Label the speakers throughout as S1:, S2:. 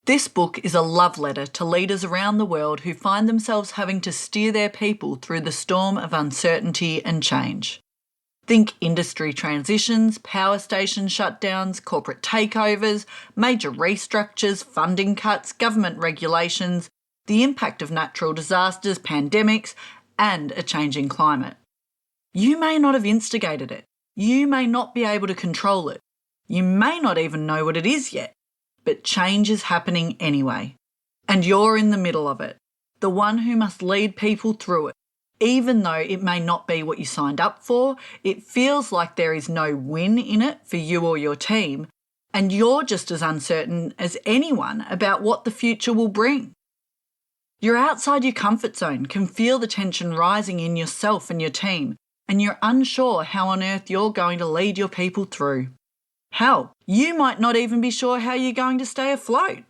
S1: This book is a love letter to leaders around the world who find themselves having to steer their people through the storm of uncertainty and change. Think industry transitions, power station shutdowns, corporate takeovers, major restructures, funding cuts, government regulations, the impact of natural disasters, pandemics, and a changing climate. You may not have instigated it. You may not be able to control it. You may not even know what it is yet. But change is happening anyway. And you're in the middle of it, the one who must lead people through it. Even though it may not be what you signed up for, it feels like there is no win in it for you or your team, and you're just as uncertain as anyone about what the future will bring. You're outside your comfort zone, can feel the tension rising in yourself and your team, and you're unsure how on earth you're going to lead your people through. Hell, you might not even be sure how you're going to stay afloat.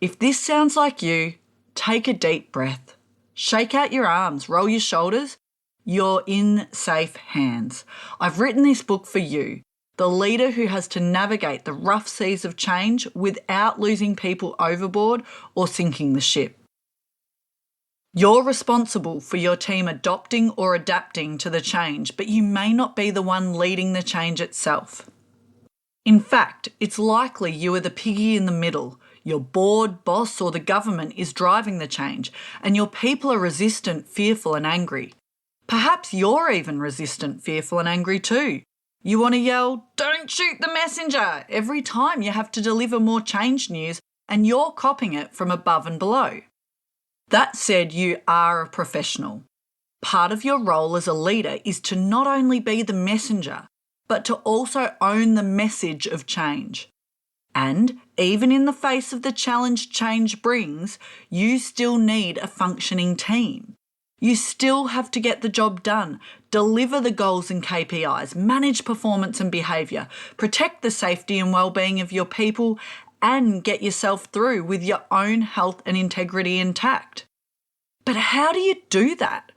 S1: If this sounds like you, take a deep breath. Shake out your arms, roll your shoulders. You're in safe hands. I've written this book for you, the leader who has to navigate the rough seas of change without losing people overboard or sinking the ship. You're responsible for your team adopting or adapting to the change, but you may not be the one leading the change itself. In fact, it's likely you are the piggy in the middle. Your board, boss, or the government is driving the change, and your people are resistant, fearful, and angry. Perhaps you're even resistant, fearful, and angry too. You want to yell, "Don't shoot the messenger," every time you have to deliver more change news, and you're copying it from above and below. That said, you are a professional. Part of your role as a leader is to not only be the messenger, but to also own the message of change. And even in the face of the challenge change brings, you still need a functioning team. You still have to get the job done, deliver the goals and KPIs, manage performance and behaviour, protect the safety and well-being of your people, and get yourself through with your own health and integrity intact. But how do you do that?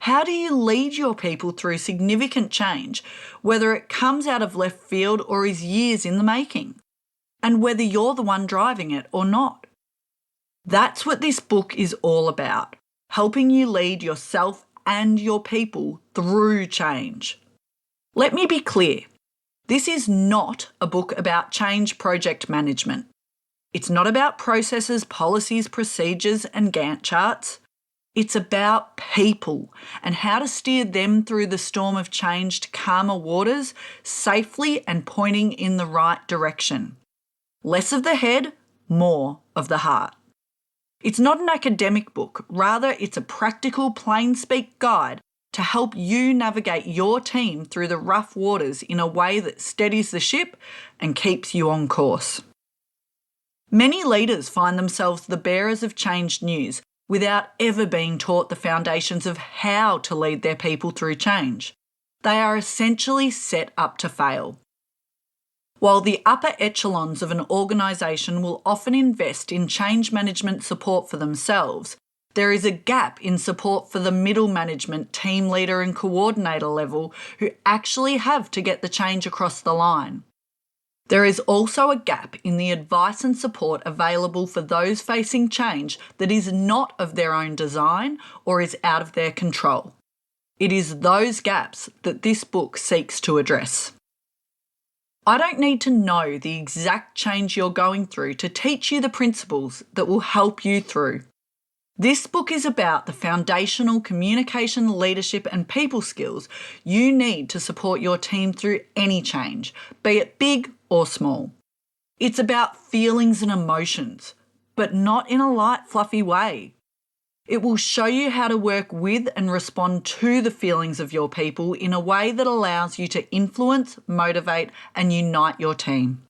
S1: How do you lead your people through significant change, whether it comes out of left field or is years in the making, and whether you're the one driving it or not? That's what this book is all about, helping you lead yourself and your people through change. Let me be clear, this is not a book about change project management. It's not about processes, policies, procedures, and Gantt charts. It's about people and how to steer them through the storm of change to calmer waters safely and pointing in the right direction. Less of the head, more of the heart. It's not an academic book, rather it's a practical, plain-speak guide to help you navigate your team through the rough waters in a way that steadies the ship and keeps you on course. Many leaders find themselves the bearers of changed news without ever being taught the foundations of how to lead their people through change. They are essentially set up to fail. While the upper echelons of an organisation will often invest in change management support for themselves, there is a gap in support for the middle management, team leader and coordinator level who actually have to get the change across the line. There is also a gap in the advice and support available for those facing change that is not of their own design or is out of their control. It is those gaps that this book seeks to address. I don't need to know the exact change you're going through to teach you the principles that will help you through. This book is about the foundational communication, leadership and people skills you need to support your team through any change, be it big or small. It's about feelings and emotions, but not in a light, fluffy way. It will show you how to work with and respond to the feelings of your people in a way that allows you to influence, motivate and unite your team.